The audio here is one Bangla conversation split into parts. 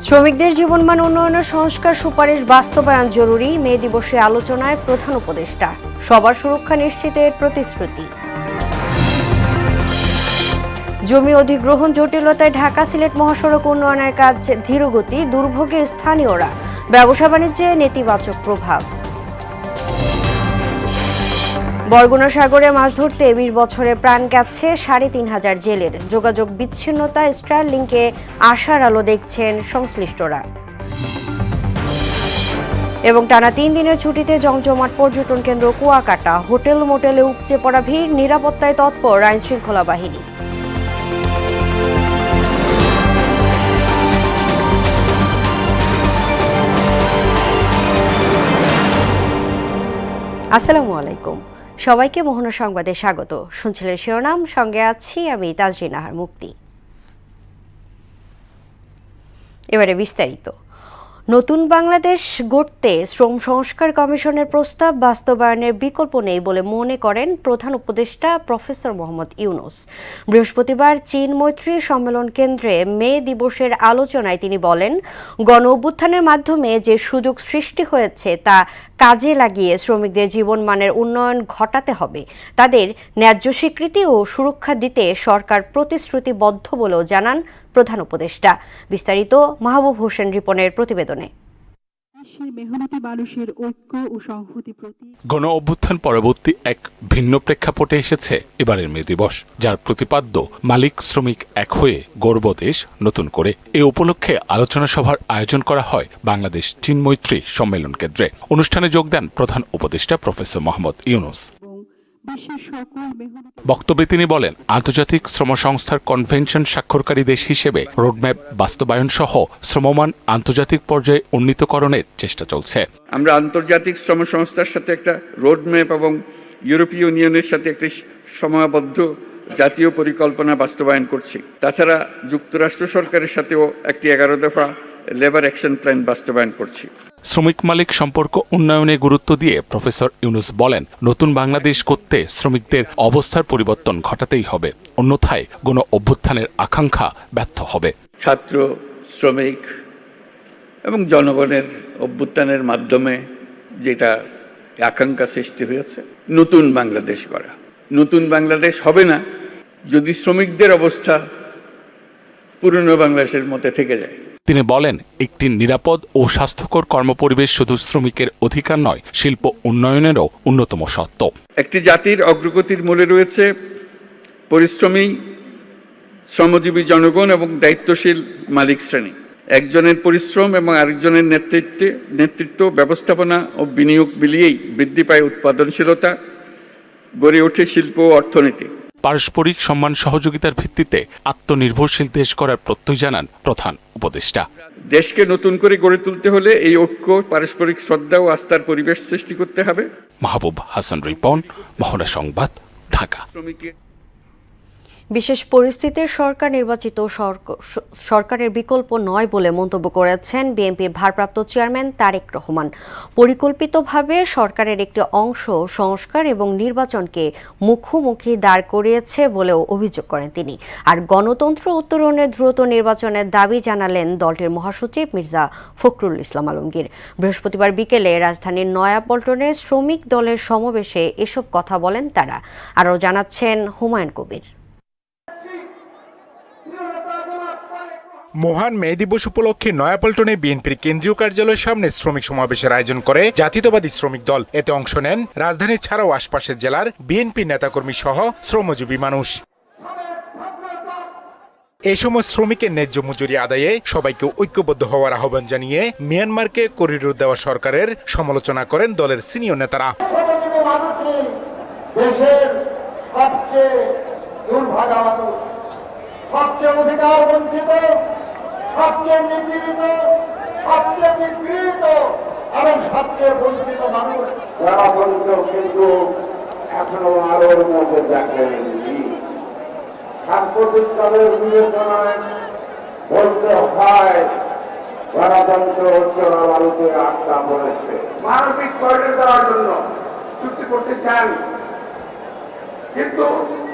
শ্রমিকদের জীবনমান উন্নয়নের সংস্কার সুপারিশ বাস্তবায়ন জরুরি। মে দিবসে আলোচনায় প্রধান উপদেষ্টা। সবার সুরক্ষা নিশ্চিতের প্রতিশ্রুতি। জমি অধিগ্রহণ জটিলতায় ঢাকা সিলেট মহাসড়ক উন্নয়নের কাজ ধীরগতি। দুর্ভোগে স্থানীয়রা। ব্যবসা বাণিজ্যে নেতিবাচক প্রভাব। বরগুনা সাগরে মাছ ধরতে ২০ বছরে প্রাণ গেছে ৩৫০০ জেলের। যোগাযোগ বিচ্ছিন্নতায় স্টারলিংকে আশার আলো দেখছেন সংশ্লিষ্টরা। এবং টানা ৩ দিনের ছুটিতে জমজমাট পর্যটন কেন্দ্র কুয়াকাটা। হোটেল মোটেলে উপচে পড়া ভিড়। নিরাপত্তায় তৎপর আইনশৃঙ্খলা বাহিনী। আসসালামু আলাইকুম। সবাইকে মোহনা সংবাদে স্বাগত। শুনছিলেন শিরোনাম, সঙ্গে আছি আমি তাজরিন আহার মুক্তি। এবারে বিস্তারিত। নতুন বাংলাদেশ গড়তে শ্রম সংস্কার কমিশনের প্রস্তাব বাস্তবায়নের বিকল্প নেই বলে মনে করেন প্রধান উপদেষ্টা প্রফেসর মোহাম্মদ ইউনূস। বৃহস্পতিবার চীন মৈত্রী সম্মেলন কেন্দ্রে মে দিবসের আলোচনায় তিনি বলেন, গণ অভ্যুত্থানের মাধ্যমে যে সুযোগ সৃষ্টি হয়েছে তা কাজে লাগিয়ে শ্রমিকদের জীবনমানের উন্নয়ন ঘটাতে হবে। তাদের ন্যায্য স্বীকৃতি ও সুরক্ষা দিতে সরকার প্রতিশ্রুতিবদ্ধ বলেও জানান প্রধান উপদেষ্টা। বিস্তারিত মাহবুব হোসেন রিপনের প্রতিবেদনে। গণ অভ্যুত্থান পরবর্তী এক ভিন্ন প্রেক্ষাপটে এসেছে এবারের মে দিবস, যার প্রতিপাদ্য মালিক শ্রমিক এক হয়ে গড়ব দেশ নতুন করে। এ উপলক্ষে আলোচনা সভার আয়োজন করা হয় বাংলাদেশ চীন মৈত্রী সম্মেলন কেন্দ্রে। অনুষ্ঠানে যোগ দেন প্রধান উপদেষ্টা প্রফেসর মোহাম্মদ ইউনূস। বক্তব্যে তিনি বলেন, আন্তর্জাতিক শ্রম সংস্থার কনভেনশন স্বাক্ষরকারী দেশ হিসেবে রোডম্যাপ বাস্তবায়ন সহ শ্রমমান আন্তর্জাতিক পর্যায়ে উন্নীতকরণের চেষ্টা চলছে। আমরা আন্তর্জাতিক শ্রম সংস্থার সাথে একটা রোডম্যাপ এবং ইউরোপীয় ইউনিয়নের সাথে একটি সময়াবদ্ধ জাতীয় পরিকল্পনা বাস্তবায়ন করছি। তাছাড়া যুক্তরাষ্ট্র সরকারের সাথেও একটি 11 দফা লেবার অ্যাকশন প্ল্যান বাস্তবায়ন করছি। শ্রমিক মালিক সম্পর্ক উন্নয়নে গুরুত্ব দিয়ে প্রফেসর ইউনূস বলেন, নতুন বাংলাদেশ করতে শ্রমিকদের অবস্থার পরিবর্তন ঘটাতেই হবে, অন্যথায় গণ অভ্যুত্থানের আকাঙ্ক্ষা ব্যর্থ হবে। ছাত্র, শ্রমিক এবং জনগণের অভ্যুত্থানের মাধ্যমে যেটা আকাঙ্ক্ষা সৃষ্টি হয়েছে, নতুন বাংলাদেশ করা। নতুন বাংলাদেশ হবে না যদি শ্রমিকদের অবস্থা পুরনো বাংলাদেশের মধ্যে থেকে যায়। তিনি বলেন, একটি নিরাপদ ও স্বাস্থ্যকর কর্মপরিবেশ শুধু শ্রমিকের অধিকার নয়, শিল্প উন্নয়নেরও অন্যতম সত্য। একটি জাতির অগ্রগতির মূলে রয়েছে পরিশ্রমী শ্রমজীবী জনগণ এবং দায়িত্বশীল মালিক শ্রেণী। একজনের পরিশ্রম এবং আরেকজনের নেতৃত্ব, ব্যবস্থাপনা ও বিনিয়োগ মিলিয়েই বৃদ্ধি পায় উৎপাদনশীলতা, গড়ে ওঠে শিল্প ও অর্থনীতি। পারস্পরিক সম্মান সহযোগিতার ভিত্তিতে আত্মনির্ভরশীল দেশ করার প্রত্যয় জানান প্রধান উপদেষ্টা। দেশকে নতুন করে গড়ে তুলতে হলে এই ঐক্য, পারস্পরিক শ্রদ্ধা ও আস্থার পরিবেশ সৃষ্টি করতে হবে। মাহবুব হাসান রিপন, মোহনা সংবাদ, ঢাকা। বিশেষ পরিস্থিতিতে সরকার নির্বাচিত সরকারের বিকল্প নয় বলে মন্তব্য করেছেন বিএনপির ভারপ্রাপ্ত চেয়ারম্যান তারেক রহমান। পরিকল্পিতভাবে সরকারের একটি অংশ সংস্কার এবং নির্বাচনকে মুখোমুখি দাঁড় করিয়েছে বলেও অভিযোগ করেন তিনি। আর গণতন্ত্র উত্তরণে দ্রুত নির্বাচনের দাবি জানালেন দলটির মহাসচিব মির্জা ফখরুল ইসলাম আলমগীর। বৃহস্পতিবার বিকেলে রাজধানীর নয়াপল্টনে শ্রমিক দলের সমাবেশে এসব কথা বলেন তারা। আরও জানাচ্ছেন হুমায়ুন কবির। মহান মে দিবস উপলক্ষে নয়াপল্টনে বিএনপির কেন্দ্রীয় কার্যালয়ের সামনে শ্রমিক সমাবেশের আয়োজন করে জাতীয়তাবাদী শ্রমিক দল। এতে অংশ নেন রাজধানী ছাড়াও আশপাশের জেলার বিএনপি নেতাকর্মী সহ শ্রমজীবী মানুষ। এ সময় শ্রমিকের ন্যায্য মজুরি আদায়ে সবাইকে ঐক্যবদ্ধ হওয়ার আহ্বান জানিয়ে মিয়ানমারকে করিডোর দেওয়া সরকারের সমালোচনা করেন দলের সিনিয়র নেতারা। সবচেয়ে অধিকার বঞ্চিত, সবচেয়ে নিপীড়িত, সবচেয়ে নিগৃহীত এবং সবচেয়ে বঞ্চিত মানুষ যারা কিন্তু এখনো আলোর মধ্যে দেখেনি। সাম্প্রতিক কালের বিবেচনায় বলতে হয় গণতন্ত্র উচ্চরা ভারতে আটকা পড়েছে। মানবিক করিডোর দেওয়ার জন্য চুক্তি করতে চান, কিন্তু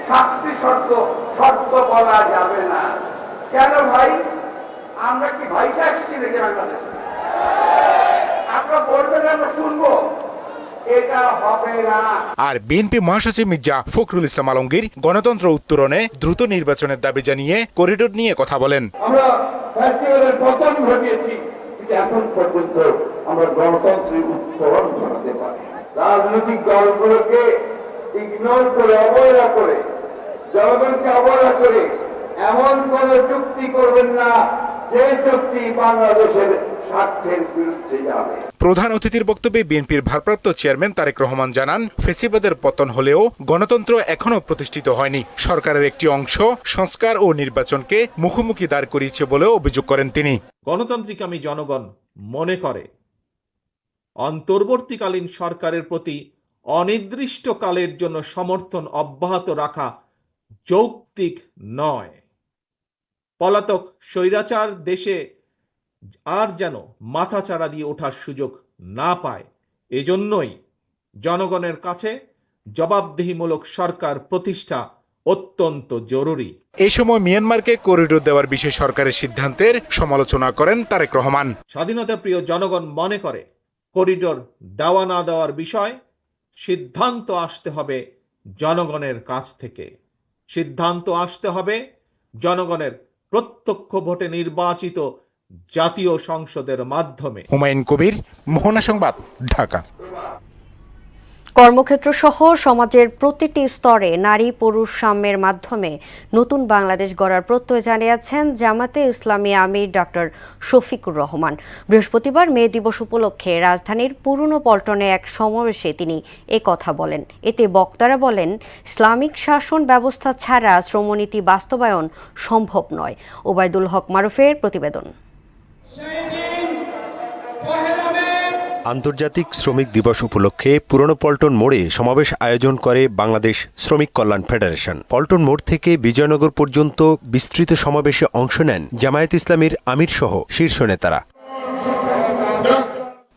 শাস্তি শর্ত বলা যাবে না। কেন ভাই? আমরা কি ভাইসা আসছি নাকি বাংলাদেশে? আপনারা বলবেন আমরা শুনবো, এটা হবে না। আর বিএনপি মহাসচিব মির্জা ফখরুল ইসলাম আলমগীর গণতন্ত্র উত্তরণে দ্রুত নির্বাচনের দাবি জানিয়ে করিডোর নিয়ে কথা বলেন। আমরা ফ্যাসিবাদের পতন ঘটিয়েছি, কিন্তু এখন পর্যন্ত আমরা গণতন্ত্রের উত্তরণ ঘটাতে পারি। রাজনৈতিক দলগুলোকে ইগনোর করে, অবহেলা করে, জনগণকে অবহেলা করে এমন কোন চুক্তি করবেন না যে চুক্তি বাংলাদেশের স্বার্থের বিরুদ্ধে যাবে। প্রধান অতিথির বক্তব্যে বিএনপির ভারপ্রাপ্ত চেয়ারম্যান তারেক রহমান জানান, ফ্যাসিবাদের পতন হলেও গণতন্ত্র এখনো প্রতিষ্ঠিত হয়নি। সরকারের একটি অংশ সংস্কার ও নির্বাচনকে মুখোমুখি দাঁড় করিয়েছে বলেও অভিযোগ করেন তিনি। গণতান্ত্রিকামী জনগণ মনে করে অন্তর্বর্তীকালীন সরকারের প্রতি অনির্দিষ্টকালের জন্য সমর্থন অব্যাহত রাখা যৌক্তিক নয়। পলাতক স্বৈরাচার দেশে আর যেন মাথাচাড়া দিয়ে ওঠার সুযোগ না পায়, এজন্যই জনগণের কাছে জবাবদিহিমূলক সরকার প্রতিষ্ঠা অত্যন্ত জরুরি। এই সময় মিয়ানমারকে করিডোর দেওয়ার বিষয়ে সরকারের সিদ্ধান্তের সমালোচনা করেন তারেক রহমান। স্বাধীনতা প্রিয় জনগণ মনে করে করিডোর দেওয়া না দেওয়ার বিষয় সিদ্ধান্ত আসতে হবে জনগণের কাছ থেকে। সিদ্ধান্ত আসতে হবে জনগণের প্রত্যক্ষ ভোটে নির্বাচিত জাতীয় সংসদের মাধ্যমে। হুমায়ুন কবির, মোহনা সংবাদ, ঢাকা। কর্মক্ষেত্র সহ সমাজের প্রতিটি স্তরে নারী পুরুষ সাম্যের মাধ্যমে নতুন বাংলাদেশ গড়ার প্রত্যয় জানিয়েছেন জামাতে ইসলামী আমির ডক্টর শফিকুর রহমান। বৃহস্পতিবার মে দিবস উপলক্ষে রাজধানীর পুরনো পল্টনে এক সমাবেশে তিনি কথা বলেন। এতে বক্তারা বলেন, ইসলামিক শাসন ব্যবস্থা ছাড়া শ্রমনীতি বাস্তবায়ন সম্ভব নয়। ওবায়দুল হক মারুফের প্রতিবেদন। আন্তর্জাতিক শ্রমিক দিবস উপলক্ষে পুরনো পল্টন মোড়ে সমাবেশ আয়োজন করে বাংলাদেশ শ্রমিক কল্যাণ ফেডারেশন। পল্টন মোড় থেকে বিজয়নগর পর্যন্ত বিস্তৃত সমাবেশে অংশ নেন জামায়াত ইসলামীর আমির সহ শীর্ষ নেতারা।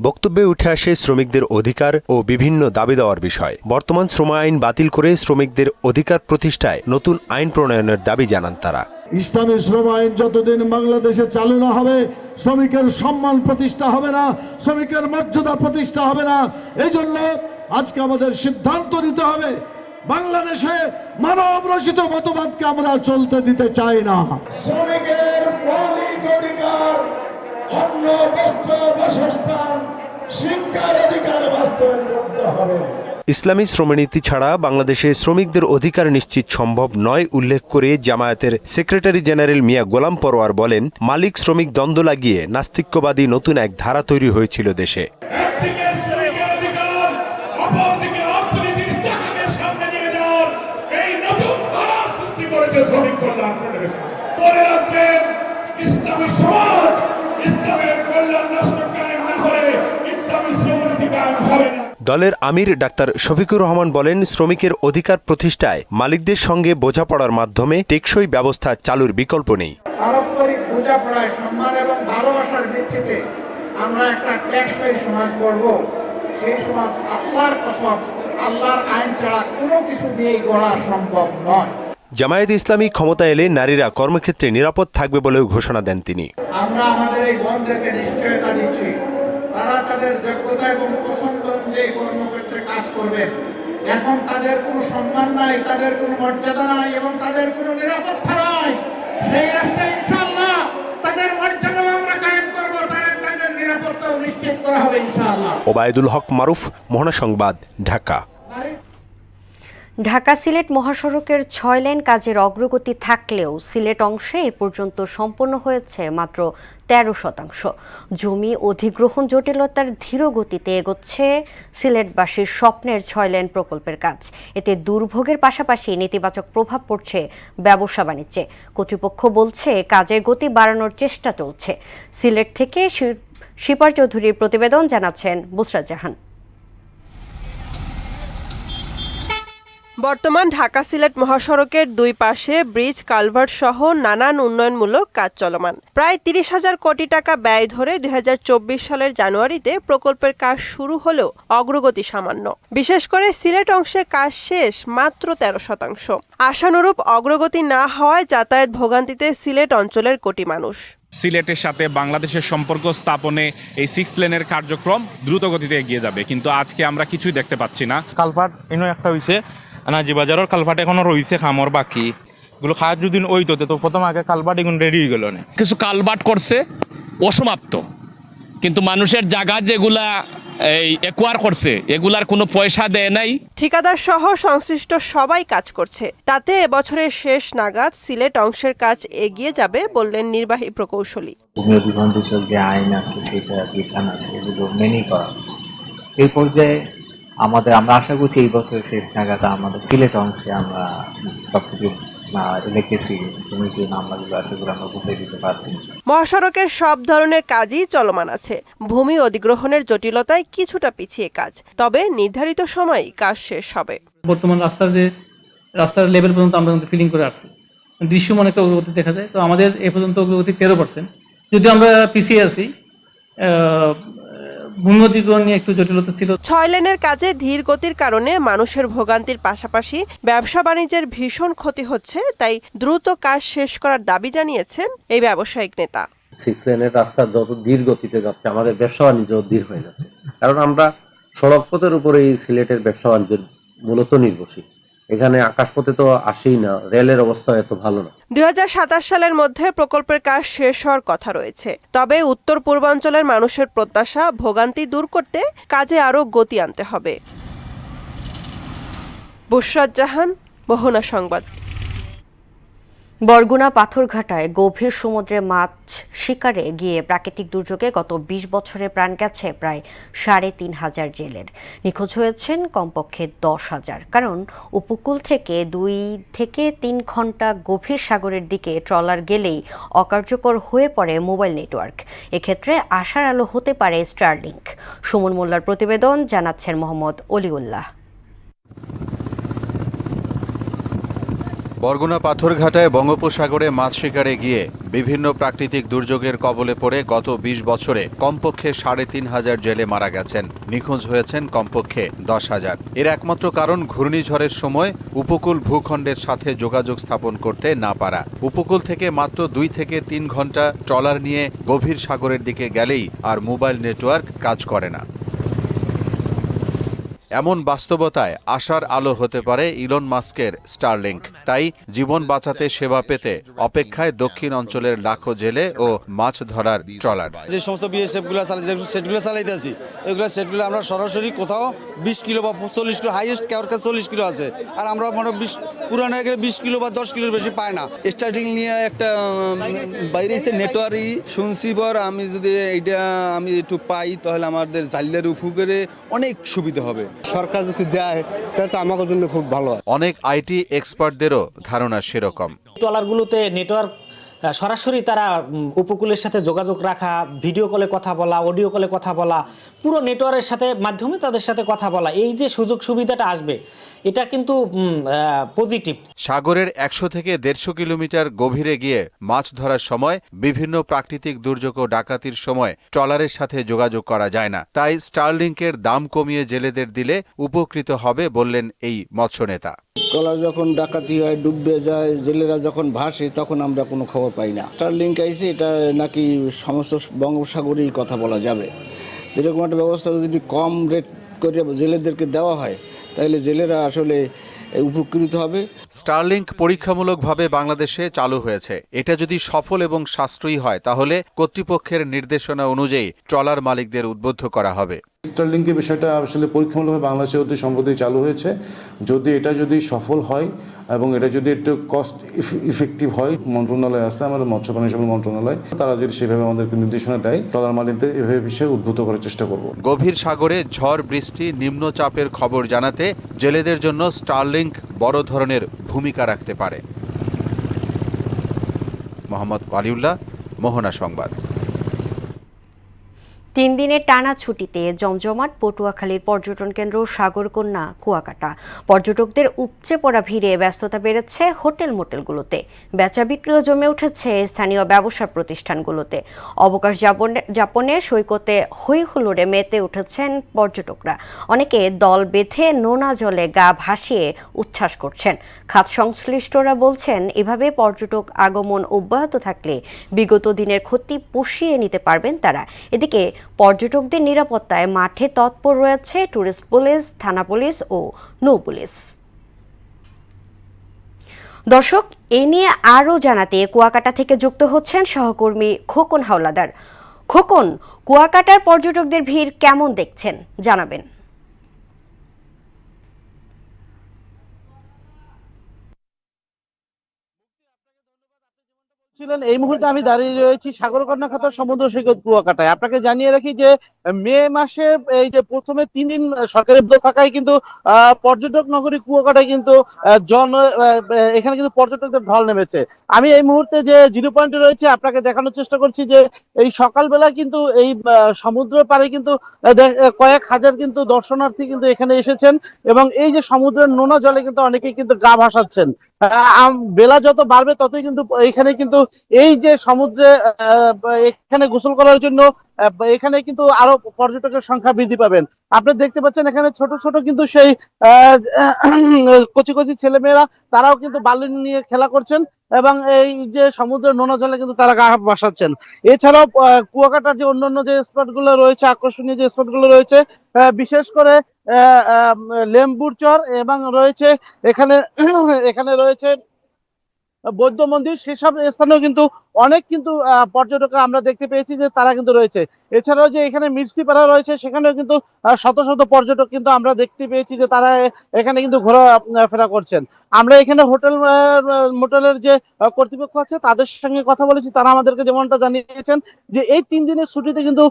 বক্তব্যে উঠে আসে শ্রমিকদের অধিকার ও বিভিন্ন দাবি দেওয়ার বিষয়। বর্তমান শ্রম আইন বাতিল করে শ্রমিকদের অধিকার প্রতিষ্ঠায় নতুন আইন প্রণয়নের দাবি জানান তারা। ইসলামী শ্রম আইন যতদিন বাংলাদেশে চালু না হবে, শ্রমিকের সম্মান প্রতিষ্ঠা হবে না, শ্রমিকের মর্যাদা প্রতিষ্ঠা হবে না। এই জন্য আজকে আমাদের সিদ্ধান্ত নিতে হবে, বাংলাদেশে মানব রচিত মতবাদকে আমরা চলতে দিতে চাই না। শ্রমিকের মৌলিক অধিকার, অন্ন, বস্ত্র, বাসস্থান, শিক্ষার অধিকার বাস্তবায়ন করতে হবে। ইসলামী শ্রমনীতি ছাড়া বাংলাদেশে শ্রমিকদের অধিকার নিশ্চিত সম্ভব নয় উল্লেখ করে জামায়াতের সেক্রেটারি জেনারেল মিয়া গোলাম পরোয়ার বলেন, মালিক শ্রমিক দ্বন্দ্ব লাগিয়ে নাস্তিক্যবাদী নতুন এক ধারা তৈরি হয়েছিল দেশে। ইসলামী সমাজ, ইসলামের কল্যাণ রাষ্ট্র কায়েম না হলে ইসলামী শ্রমনীতি কায়েম হবে না। দলের আমির ডাক্তার শফিকুর রহমান বলেন, শ্রমিকের অধিকার প্রতিষ্ঠায় মালিকদের সঙ্গে বোঝাপড়ার মাধ্যমে টেকসই ব্যবস্থা চালুর বিকল্প নেই। পারস্পরিক বোঝাপড়ায়, সম্মান এবং ভালোবাসার ভিত্তিতে আমরা একটা টেকসই সমাজ গড়ব। সেই সমাজ আল্লাহর কসম, আল্লাহর আইন ছাড়া কোনো কিছু দিয়েই গড়া সম্ভব নয়। জামায়াত ইসলামী ক্ষমতা এলে নারীরা কর্মক্ষেত্রে নিরাপদ থাকবে বলেও ঘোষণা দেন তিনি। আমরা আমাদের এই বোনদেরকে নিশ্চয়তা দিচ্ছি, তারা তাদের যোগ্যতা এবং পছন্দ অনুযায়ী কর্মক্ষেত্রে কাজ করবে। এখন তাদের কোনো সম্মান নাই, তাদের কোনো মর্যাদা নাই এবং তাদের কোনো নিরাপত্তা নাই। সেই রাস্তায় ইনশাআল্লাহ তাদের মর্যাদা আমরা কায়েম করব, তাদের নিরাপত্তা নিশ্চিত করা হবে ইনশাআল্লাহ। ওবায়দুল হক মারুফ, মোহনা সংবাদ, ঢাকা। ঢাকা সিলেট মহাসড়কের 6 লেন কাজের অগ্রগতি থাকলেও সিলেট অংশে এ পর্যন্ত সম্পন্ন হয়েছে মাত্র 13%। জমি অধিগ্রহণ জটিলতার ধীর গতিতে এগোচ্ছে সিলেটবাসীর স্বপ্নের 6 লেন প্রকল্পের কাজ। এতে দুর্ভোগের পাশাপাশি নেতিবাচক প্রভাব পড়ছে ব্যবসা বাণিজ্যে। কর্তৃপক্ষ বলছে কাজের গতি বাড়ানোর চেষ্টা চলছে। সিলেট থেকে শিপার চৌধুরীর প্রতিবেদন, জানাচ্ছেন বুসরাত জাহান। বর্তমান ঢাকা সিলেট মহাসড়কের দুই পাশে ব্রিজ কালভার্ট সহ নানান উন্নয়নমূলক কাজ চলমান। প্রায় ৩০,০০০ কোটি টাকা ব্যয় ধরে ২০২৪ সালের জানুয়ারিতে প্রকল্পের কাজ শুরু হলেও অগ্রগতি সামান্য। বিশেষ করে সিলেট অংশে কাজ শেষ মাত্র ১৩%। আশানুরূপ অগ্রগতি না হওয়ায় যাতায়াত ভোগান্তিতে সিলেট অঞ্চলের কোটি মানুষ। সিলেটের সাথে বাংলাদেশের সম্পর্ক স্থাপনে এই 6 লেনের কার্যক্রম দ্রুত গতিতে এগিয়ে যাবে, কিন্তু আজকে আমরা কিছুই দেখতে পাচ্ছি না। কালভার্ট এনে একটা হয়েছে, নাজি বাজারের কালভার্ট এখনো রয়েছে খামর বাকি, এগুলো খাওয়ার যদি ওইতো তো প্রথম আগে কালভার্ট এগুলো রেডি হয়ে গেল না। কিছু কালভার্ট করছে অসমাপ্ত, কিন্তু মানুষের জায়গা যেগুলা এই একোয়ার করছে এগুলার কোনো পয়সা দেয় নাই। ঠিকাদার সহ সংশ্লিষ্ট সবাই কাজ করছে, তাতে এবছরের শেষ নাগাদ সিলেট অংশের কাজ এগিয়ে যাবে বললেন নির্বাহী প্রকৌশলী। ভূমি অধিগ্রহণ বিষয়ক যে আইন আছে, সেটা বিধান আছে, এগুলো মেনেই করা হচ্ছে। এই পর্যায়ে আমরা আশা করছি এই বছরের শেষ নাগাদ আমাদের সিলেট অংশে আমরা সবকিছু যে নাম্বারগুলো আছে এগুলো আমরা বুঝিয়ে দিতে পারবো। মহাসড়কের সব ধরনের কাজই চলমান আছে। ভূমি অধিগ্রহণের জটিলতায় কিছুটা পিছিয়ে কাজ, তবে নির্ধারিত সময়েই কাজ শেষ হবে। বর্তমান রাস্তার লেভেল পর্যন্ত আমরা ফিলিং করে আসছি, দৃশ্যমান একটা অগ্রগতি দেখা যায়। তো আমাদের এ পর্যন্ত অগ্রগতি 13%, যদি আমরা পিছিয়ে আছি। ভূমি অধিগ্রহণ নিয়ে একটু জটিলতা ছিল। 6 লেনের কাজে ধীর গতির কারণে মানুষের ভোগান্তির পাশাপাশি ব্যবসা বাণিজ্যের ভীষণ ক্ষতি হচ্ছে, তাই দ্রুত কাজ শেষ করার দাবি জানিয়েছেন এই ব্যবসায়িক নেতা। 6 লেনের রাস্তা যত ধীর গতিতে যাচ্ছে, আমাদের ব্যবসা বাণিজ্য ধীর হয়ে যাচ্ছে, কারণ আমরা সড়ক পথের উপরে এই সিলেটের ব্যবসা বাণিজ্য মূলত নির্ভরশীল। এখানে আকাশপথে তো আসেই না, রেলের অবস্থা এত ভালো না। 2027 সালের মধ্যে প্রকল্পের কাজ শেষ হওয়ার কথা রয়েছে, তবে উত্তর পূর্বাঞ্চলের মানুষের প্রত্যাশা ভোগান্তি দূর করতে কাজে আরও গতি আনতে হবে। বুশরাত জাহান, মোহনা সংবাদ। বরগুনা পাথরঘাটায় গভীর সমুদ্রে মাছ শিকারে গিয়ে প্রাকৃতিক দুর্যোগে গত 20 বছরে প্রাণ গেছে প্রায় 3,500 জেলের। নিখোঁজ হয়েছেন কমপক্ষে 10,000, কারণ উপকূল থেকে 2 থেকে 3 ঘন্টা গভীর সাগরের দিকে ট্রলার গেলেই অকার্যকর হয়ে পড়ে মোবাইল নেটওয়ার্ক। এক্ষেত্রে আশার আলো হতে পারে স্টারলিংক। সুমন মোল্লার প্রতিবেদন, জানাচ্ছেন মোহাম্মদ অলিউল্লাহ। বরগুনা পাথরঘাটায় বঙ্গোপসাগরে মাছ শিকারে গিয়ে বিভিন্ন প্রাকৃতিক দুর্যোগের কবলে পড়ে গত 20 বছরে কমপক্ষে 3,500 জেলে মারা গেছেন। নিখোঁজ হয়েছেন কমপক্ষে 10,000। এর একমাত্র কারণ ঘূর্ণিঝড়ের সময় উপকূল ভূখণ্ডের সাথে যোগাযোগ স্থাপন করতে না পারা। উপকূল থেকে মাত্র 2 থেকে 3 ঘন্টা ট্রলার নিয়ে গভীর সাগরের দিকে গেলেই আর মোবাইল নেটওয়ার্ক কাজ করে না। এমন বাস্তবতায় আশার আলো হতে পারে ইলন মাস্কের স্টারলিংক। তাই জীবন বাঁচাতে সেবা পেতে অপেক্ষায় দক্ষিণ অঞ্চলের লাখো জেলে ও মাছ ধরার ট্রলার। যে সমস্ত বিএসএফগুলো সেটগুলো চালাইতে আছি, ওইগুলো সেটগুলো আমরা সরাসরি কোথাও 20 কিলো বা 40 কিলো, হাইয়েস্ট কারোর কাছে 40 কিলো আছে, আর আমরা মনে 20 পুরানো 20 কিলো বা 10 কিলোর বেশি পাই না। স্টার্টিং নিয়ে একটা বাইরে এসে নেটওয়ার্কই শুনছি, পর আমি যদি এইটা আমি একটু পাই তাহলে আমাদের জালিয়ার উপরে অনেক সুবিধা হবে। সরকার যদি দেয় তাহলে তো আমাদের জন্য খুব ভালো হয়। অনেক আইটি এক্সপার্টদেরও ধারণা সেরকম। ট্রলারগুলোতে নেটওয়ার্ক সরাসরি তারা উপকূলের সাথে যোগাযোগ রাখা, ভিডিও কলে কথা বলা, অডিও কলে কথা বলা, পুরো নেটওয়ার্কের সাথে মাধ্যমে তাদের সাথে কথা বলা, এই যে সুযোগ সুবিধাটা আসবে এটা কিন্তু পজিটিভ। সাগরের 100 থেকে 150 কিলোমিটার গভীরে গিয়ে মাছ ধরার সময় বিভিন্ন প্রাকৃতিক দুর্যোগ ও ডাকাতির সময় ট্রলারের সাথে যোগাযোগ করা যায় না। তাই স্টারলিংকের দাম কমিয়ে জেলেদের দিলে উপকৃত হবে বললেন এই মৎস্য নেতা। ট্রলার যখন ডাকাতি হয়, ডুবে যায়, জেলেরা যখন ভাসে, তখন আমরা কোনো খবর পাই না। স্টারলিংক আইছে, এটা নাকি সমস্ত বঙ্গোপসাগরেই কথা বলা যাবে। এরকম একটা ব্যবস্থা যদি কম রেট করে জেলেদেরকে দেওয়া হয় তাহলে জেলেরা আসলে উপকৃত হবে। স্টারলিংক পরীক্ষামূলকভাবে বাংলাদেশে চালু হয়েছে। এটা যদি সফল এবং সাশ্রয়ী হয় তাহলে কর্তৃপক্ষের নির্দেশনা অনুযায়ী ট্রলার মালিকদের উদ্বুদ্ধ করা হবে। স্টারলিংকের বিষয়টা আসলে পরীক্ষামূলকভাবে বাংলাদেশে অতি সম্প্রতি চালু হয়েছে। এটা যদি সফল হয় এবং এটা যদি একটু কস্ট ইফেক্টিভ হয়, মন্ত্রণালয় আছে আমাদের মৎস্য প্রাণী সম্পদ মন্ত্রণালয়, তারা যদি সেভাবে আমাদেরকে নির্দেশনা দেয়, ট্রলার মালিকদের এভাবে বিষয়ে উদ্বুদ্ধ করার চেষ্টা করব। গভীর সাগরে ঝড়, বৃষ্টি, নিম্নচাপের খবর জানাতে জেলেদের জন্য স্টারলিংক বড় ধরনের ভূমিকা রাখতে পারে। মোহাম্মদ ওয়ালিউল্লাহ, মোহনা সংবাদ। 3 দিনের টানা ছুটিতে জমজমাট পটুয়াখালীর পর্যটন কেন্দ্র সাগরকন্যা কুয়াকাটা। পর্যটকদের উপচে পড়া ভিড়ে ব্যস্ততা বেড়েছে হোটেল মোটেলগুলোতে। বেচা বিক্রিও জমে উঠেছে স্থানীয় ব্যবসা প্রতিষ্ঠানগুলোতে। অবকাশ যাপনে সৈকতে হই হুল্লোড়ে মেতে উঠেছেন পর্যটকরা। অনেকে দল বেঁধে নোনা জলে গা ভাসিয়ে উচ্ছ্বাস করছেন। খাত সংশ্লিষ্টরা বলছেন, এভাবে পর্যটক আগমন অব্যাহত থাকলে বিগত দিনের ক্ষতি পুষিয়ে নিতে পারবেন তারা। এদিকে পর্যটকদের নিরাপত্তায় মাঠে তৎপর রয়েছে ট্যুরিস্ট পুলিশ, থানা পুলিশ ও নৌ পুলিশ। দর্শক, এ নিয়ে আরও জানাতে কুয়াকাটা থেকে যুক্ত হচ্ছেন সহকর্মী খোকন হাওলাদার। খোকন, কুয়াকাটার পর্যটকদের ভিড় কেমন দেখছেন জানাবেন। এই মুহূর্তে আমি দাঁড়িয়ে রয়েছি সাগরকন্যা খাত সমুদ্র সৈকত কুয়াকাটায়। আপনাকে জানিয়ে রাখি যে মে মাসে এই যে প্রথমে 3 দিন সরকারি বন্ধ থাকায় কিন্তু পর্যটক নগরী কুয়াকাটায় কিন্তু এখানে কিন্তু পর্যটকদের ঢল নেমেছে। আমি এই মুহূর্তে যে জিরো পয়েন্টে রয়েছে আপনাকে দেখানোর চেষ্টা করছি যে এই সকালবেলা কিন্তু এই সমুদ্র পাড়ে কিন্তু কয়েক হাজার কিন্তু দর্শনার্থী কিন্তু এখানে এসেছেন এবং এই যে সমুদ্রের নোনা জলে কিন্তু অনেকেই কিন্তু গা ভাসাচ্ছেন। বেলা যত বাড়বে ততই কিন্তু এখানে কিন্তু এই যে সমুদ্রে এখানে গোসল করার জন্য এখানে কিন্তু আরো পর্যটকের সংখ্যা বৃদ্ধি পাবেন। আপনি দেখতে পাচ্ছেন এখানে ছোট ছোট কিন্তু সেই কচি কচি ছেলেমেয়েরা তারাও কিন্তু বালু নিয়ে খেলা করছেন এবং এই যে সমুদ্রের নোনা জলে কিন্তু তারা গা ভাসাচ্ছেন। এছাড়াও কুয়াকাটার যে অন্যান্য যে স্পট গুলো রয়েছে, আকর্ষণীয় যে স্পট গুলো রয়েছে, বিশেষ করে লেম্বুর চর এবং রয়েছে এখানে রয়েছে বৌদ্ধ মন্দির, সেসব স্থানেও কিন্তু অনেক কিন্তু পর্যটক আমরা দেখতে পেয়েছি যে তারা কিন্তু রয়েছে। এছাড়াও যে এখানে মির্সিপাড়া রয়েছে সেখানেও কিন্তু শত শত পর্যটক কিন্তু আমরা দেখতে পেয়েছি যে তারা এখানে কিন্তু ঘোরাফেরা করছেন। আমরা এখানে হোটেল মোটেলের যে কর্তৃপক্ষ আছে তাদের সঙ্গে কথা বলেছি, তারা আমাদেরকে যেমনটা জানিয়েছেন যে এই 3 দিনের ছুটিতে কিন্তু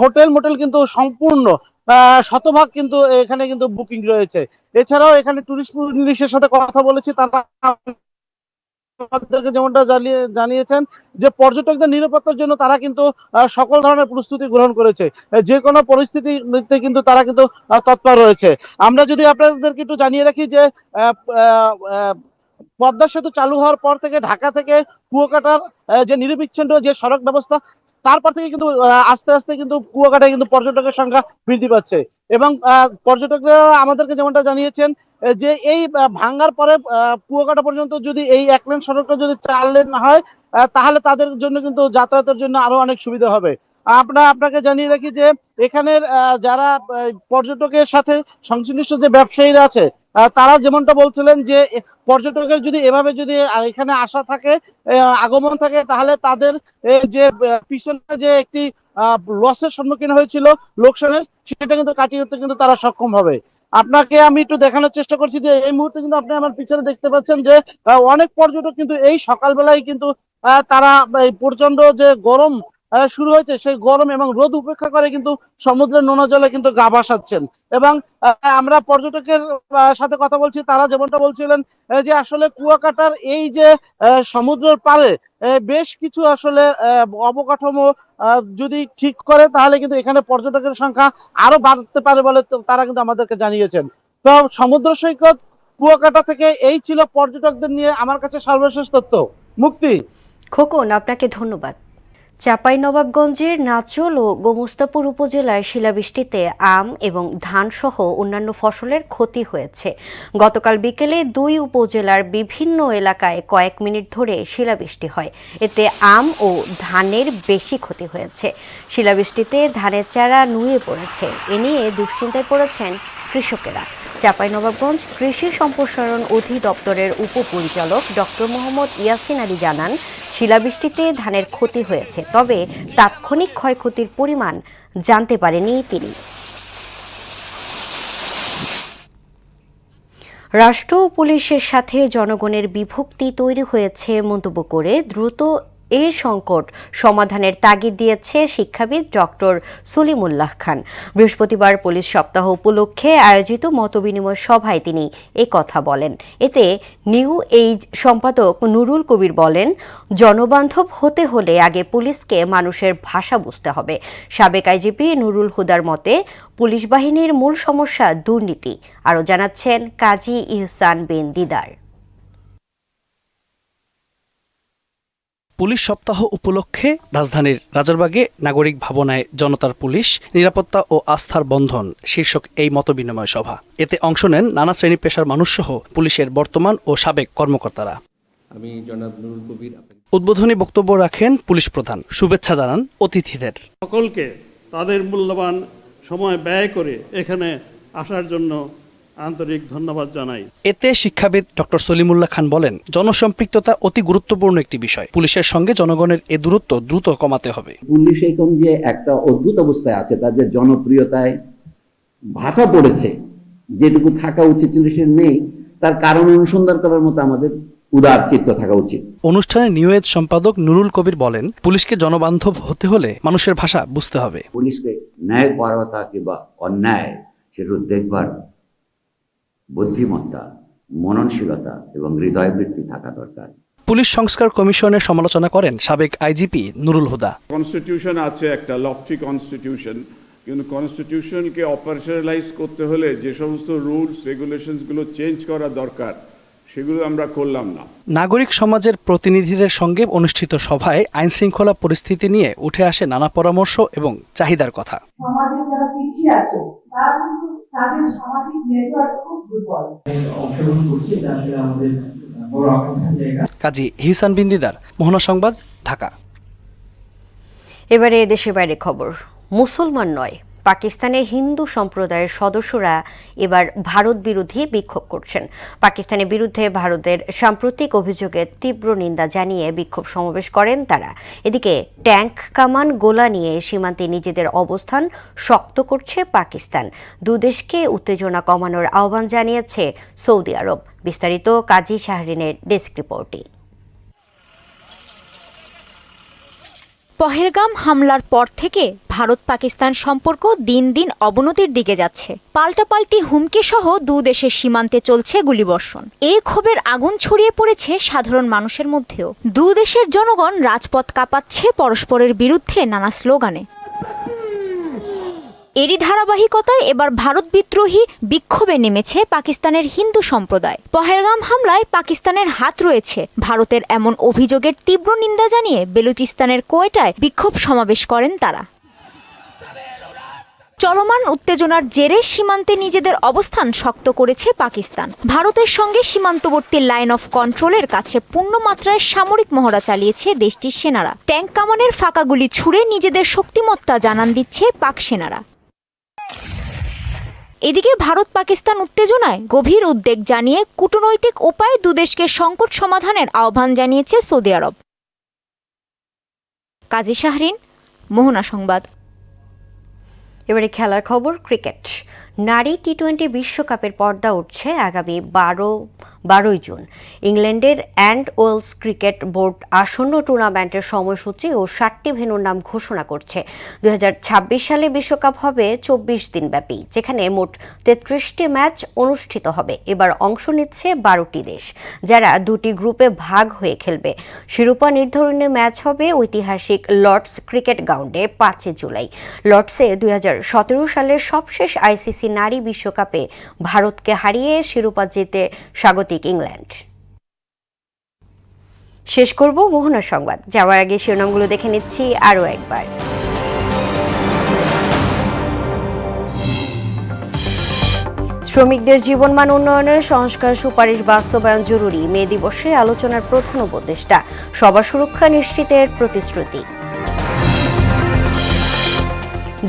হোটেল মোটেল কিন্তু সম্পূর্ণ শতভাগ কিন্তু এখানে কিন্তু বুকিং রয়েছে। এছাড়াও এখানে টুরিস্ট পুলিশের সাথে কথা বলেছি, তারা আমাদেরকে যেমনটা জানিয়েছেন যে পর্যটকদের নিরাপত্তার জন্য তারা কিন্তু সকল ধরনের প্রস্তুতি গ্রহণ করেছে। যে কোনো পরিস্থিতিতে কিন্তু তারা কিন্তু তৎপর রয়েছে। আমরা যদি আপনাদেরকে একটু জানিয়ে রাখি যে পদ্মা সেতু চালু হওয়ার পর থেকে ঢাকা থেকে কুয়াকাটার যে নিরবিচ্ছিন্ন যে সড়ক ব্যবস্থা, তারপর থেকে কিন্তু আস্তে আস্তে কিন্তু কুয়াকাটায় কিন্তু পর্যটকের সংখ্যা বৃদ্ধি পাচ্ছে এবং পর্যটকরা আমাদেরকে যেমনটা জানিয়েছেন যে এই ভাঙ্গার পরে কুয়াকাটা পর্যন্ত যদি এই 1 লেন সড়কটা যদি 4 লেন হয় তাহলে তাদের জন্য কিন্তু যাতায়াতের জন্য আরো অনেক সুবিধা হবে। আপনাকে জানিয়ে রাখি যে এখানের যারা পর্যটকের সাথে সংশ্লিষ্ট যে ব্যবসায়ীরা আছে তারা যেমনটা বলছিলেন যে পর্যটকের যদি এভাবে যদি এখানে আসা থাকে, আগমন থাকে, তাহলে তাদের যে পিছনে যে একটি লসের সম্মুখীন হয়েছিল লোকসানের, সেটা কিন্তু কাটিয়ে উঠতে কিন্তু তারা সক্ষম হবে। আপনাকে আমি একটু দেখানোর চেষ্টা করছি যে এই মুহূর্তে কিন্তু আপনি আমার পিছনে দেখতে পাচ্ছেন যে অনেক পর্যটক কিন্তু এই সকালবেলায় কিন্তু তারা এই প্রচন্ড যে গরম শুরু হয়েছে সেই গরম এবং রোদ উপেক্ষা করে কিন্তু সমুদ্রের নোনা জলে কিন্তু গা ভাসাচ্ছেন এবং আমরা পর্যটকের সাথে কথা বলছি, তারা যেমনটা বলছিলেন যে আসলে কুয়াকাটার এই যে সমুদ্রের পাড়ে বেশ কিছু আসলে অবকাঠামো যদি ঠিক করে তাহলে কিন্তু এখানে পর্যটকের সংখ্যা আরো বাড়তে পারে বলে তারা কিন্তু আমাদেরকে জানিয়েছেন। তো সমুদ্র সৈকত কুয়াকাটা থেকে এই ছিল পর্যটকদের নিয়ে আমার কাছে সর্বশেষ তথ্য। মুক্তি। খোকন, আপনাকে ধন্যবাদ। চাঁপাইনবাবগঞ্জের নাচল ও গোমস্তাপুর উপজেলায় শিলাবৃষ্টিতে আম এবং ধানসহ অন্যান্য ফসলের ক্ষতি হয়েছে। গতকাল বিকেলে 2 উপজেলার বিভিন্ন এলাকায় কয়েক মিনিট ধরে শিলাবৃষ্টি হয়। এতে আম ও ধানের বেশি ক্ষতি হয়েছে। শিলাবৃষ্টিতে ধানের চারা নুয়ে পড়েছে। এ নিয়ে দুশ্চিন্তায় পড়েছেন কৃষকেরা। চাঁপাইনবাবগঞ্জ কৃষি সম্প্রসারণ অধিদপ্তরের উপপরিচালক ডক্টর মোহাম্মদ ইয়াসিন আলী জানান, শিলাবৃষ্টিতে ধানের ক্ষতি হয়েছে, তবে তাৎক্ষণিক ক্ষয়ক্ষতির পরিমাণ জানতে পারেনি তিনি। রাষ্ট্র ও পুলিশের সাথে জনগণের বিভক্তি তৈরি হয়েছে মন্তব্য করে দ্রুত এই সংকট সমাধানের তাগিদ দিয়েছে শিক্ষাবিদ ডক্টর সলিমুল্লাহ খান। বৃহস্পতিবার পুলিশ সপ্তাহ উপলক্ষে আয়োজিত মতবিনিময় সভায় তিনি এই কথা বলেন। এতে নিউ এইজ সম্পাদক নুরুল কবির বলেন, জনবান্ধব হতে হলে আগে পুলিশকে মানুষের ভাষা বুঝতে হবে। সাবেক আইজিপি নুরুল হুদার মতে পুলিশ বাহিনীর মূল সমস্যা দুর্নীতি। আরও জানাচ্ছেন কাজী ইহসান বিন দিদার। পুলিশ সপ্তাহ উপলক্ষে রাজধানীর রাজারবাগে নাগরিক ভবনায় জনতার পুলিশ, নিরাপত্তা ও আস্থার বন্ধন শীর্ষক এই মতবিনিময় সভা। এতে অংশ নেন নানা শ্রেণী পেশার মানুষসহ পুলিশের বর্তমান ও সাবেক কর্মকর্তারা। আমি জনাব নুরুল কবির উদ্বোধনী বক্তব্য রাখেন পুলিশ প্রধান। শুভেচ্ছা জানান অতিথিদের। সকলকে তাদের মূল্যবান সময় ব্যয় করে এখানে আসার জন্য আন্তরিক ধন্যবাদ জানাই। এতে শিক্ষাবিদ ডক্টর সলিমুল্লাহ খান বলেন, জনসম্পৃক্ততা অতি গুরুত্বপূর্ণ একটি বিষয়। পুলিশের সঙ্গে জনগণের এ দূরত্ব দ্রুত কমাতে হবে। পুলিশ এখন যে একটা অদ্ভুত অবস্থায় আছে, তাদের জনপ্রিয়তায় ভাটা পড়েছে, যেটুকু থাকা উচিত পুলিশের নেই, তার কারণ অনুসন্ধান করার মতো আমাদের উদার চিত্ত থাকা উচিত। অনুষ্ঠানে নিউ এজ সম্পাদক নুরুল কবির বলেন, পুলিশকে জনবান্ধব হতে হলে মানুষের ভাষা বুঝতে হবে। পুলিশকে ন্যায় পারতা কিংবা অন্যায় সেটা দেখবার বুদ্ধিমত্তা, মননশীলতা এবং হৃদয়বৃত্তি থাকা দরকার। পুলিশ সংস্কার কমিশনের সমালোচনা করেন সাবেক আইজিপি নুরুল হুদা। কনস্টিটিউশন আছে, একটা লফটি কনস্টিটিউশন, কিন্তু কনস্টিটিউশনকে অপারেশনালাইজ করতে হলে যে সমস্ত রুলস রেগুলেশনসগুলো চেঞ্জ করা দরকার সেগুলো আমরা করলাম না। নাগরিক সমাজের প্রতিনিধিদের সঙ্গে অনুষ্ঠিত সভায় আইন শৃঙ্খলা পরিস্থিতি নিয়ে উঠে আসে নানা পরামর্শ এবং চাহিদার কথা। সমাজে যারা পিছিয়ে আছে তাদের সামাজিক নেটওয়ার্ক খুব দুর্বল। অংশগ্রহণ করছে, এটা আসলে আমাদের বড় আকাঙ্ক্ষার জায়গা। কাজী ইহসান বিন দিদার, মোহনা সংবাদ, ঢাকা। এবারে দেশের বাইরে খবর। মুসলমান নয়, পাকিস্তানের হিন্দু সম্প্রদায়ের সদস্যরা এবার ভারত বিরোধী বিক্ষোভ করছেন। পাকিস্তানের বিরুদ্ধে ভারতের সাম্প্রতিক অভিযোগের তীব্র নিন্দা জানিয়ে বিক্ষোভ সমাবেশ করেন তারা। এদিকে ট্যাঙ্ক, কামান, গোলা নিয়ে সীমান্তে নিজেদের অবস্থান শক্ত করছে পাকিস্তান। দুদেশকে উত্তেজনা কমানোর আহ্বান জানিয়েছে সৌদি আরব। বিস্তারিত কাজী শাহরিনের ডেস্ক রিপোর্টে। পহেলগাম হামলার পর থেকে ভারত পাকিস্তান সম্পর্ক দিন দিন অবনতির দিকে যাচ্ছে। পাল্টাপাল্টি হুমকি সহ দেশের সীমান্তে চলছে গুলিবর্ষণ। এই ক্ষোভের আগুন ছড়িয়ে পড়েছে সাধারণ মানুষের মধ্যেও। দেশের জনগণ রাজপথ কাঁপাচ্ছে পরস্পরের বিরুদ্ধে নানা স্লোগানে। এরই ধারাবাহিকতায় এবার ভারত বিদ্রোহী বিক্ষোভে নেমেছে পাকিস্তানের হিন্দু সম্প্রদায়। পহেলগাম হামলায় পাকিস্তানের হাত রয়েছে, ভারতের এমন অভিযোগের তীব্র নিন্দা জানিয়ে বেলুচিস্তানের কোয়েটায় বিক্ষোভ সমাবেশ করেন তারা। চলমান উত্তেজনার জেরে সীমান্তে নিজেদের অবস্থান শক্ত করেছে পাকিস্তান। ভারতের সঙ্গে সীমান্তবর্তী লাইন অফ কন্ট্রোলের কাছে পূর্ণমাত্রায় সামরিক মহড়া চালিয়েছে দেশটির সেনারা। ট্যাঙ্ক, কামানের ফাঁকা গুলি ছুড়ে নিজেদের শক্তিমত্তা জানান দিচ্ছে পাক সেনারা। এদিকে ভারত পাকিস্তান উত্তেজনায় গভীর উদ্বেগ জানিয়ে কূটনৈতিক উপায়ে দুদেশকে সংকট সমাধানের আহ্বান জানিয়েছে সৌদি আরব। কাজী শাহরিন, মোহনা সংবাদ। এবারে খেলার খবর। ক্রিকেট। নারী টি-20 বিশ্বকাপের পর্দা উঠছে আগামী 12 জুন। ইংল্যান্ডের অ্যান্ড ওয়েলস ক্রিকেট বোর্ড আসন্ন টুর্নামেন্টের সময়সূচি ও 7টি ভেন্যুর নাম ঘোষণা করছে। 2026 সালে বিশ্বকাপ হবে 24 দিন ব্যাপী, যেখানে মোট 33টি ম্যাচ অনুষ্ঠিত হবে। এবার অংশ নিচ্ছে 12টি দেশ, যারা 2টি গ্রুপে ভাগ হয়ে খেলবে। শিরোপা নির্ধারণী ম্যাচ হবে ঐতিহাসিক লর্ডস ক্রিকেট গ্রাউন্ডে 5 জুলাই। লর্ডসে 2017 সালের সবশেষ আইসিসি নারী বিশ্বকাপে ভারতকে হারিয়ে শিরোপা জিতে স্বাগতিক ইংল্যান্ড। শেষ করব মোহনা সংবাদ। যাওয়ার আগে শিরোনামগুলো দেখে নিচ্ছি আরও একবার। শ্রমিকদের জীবনমান উন্নয়নের সংস্কার সুপারিশ বাস্তবায়ন জরুরি। মে দিবসে আলোচনার প্রধান উপদেষ্টা। সবার সুরক্ষা নিশ্চিতের প্রতিশ্রুতি।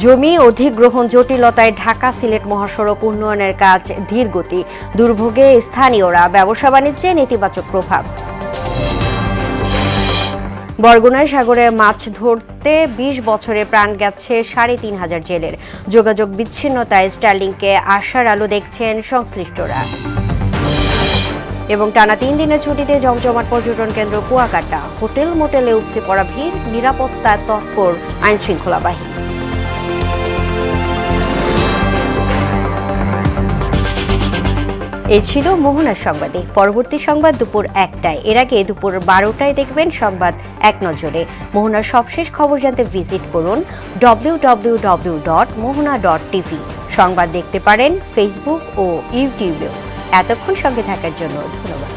জমি অধিগ্রহণ জটিলতায় ঢাকা সিলেট মহাসড়ক উন্নয়নের কাজ ধীরগতি। দুর্ভোগে স্থানীয়রা, ব্যবসা বাণিজ্যে নেতিবাচক প্রভাব। বরগুনায় সাগরে মাছ ধরতে 20 বছরে প্রাণ গেছে 3500 জেলের। যোগাযোগ বিচ্ছিন্নতায় স্টার্লিংকে আশার আলো দেখছেন সংশ্লিষ্টরা। এবং টানা 3 দিনের ছুটিতে জমজমাট পর্যটন কেন্দ্র কুয়াকাটা, হোটেল মোটেলে উপচে পড়া ভিড়, নিরাপত্তা তৎপর আইন শৃঙ্খলা বাহিনী। এই ছিল মোহনার সংবাদে। পরবর্তী সংবাদ দুপুর 1টায়। এর আগে দুপুর 12টায় দেখবেন সংবাদ এক নজরে। মোহনার সবশেষ খবর জানতে ভিজিট করুন www.mohona.tv। সংবাদ দেখতে পারেন ফেসবুক ও ইউটিউবেও। এতক্ষণ সঙ্গে থাকার জন্য ধন্যবাদ।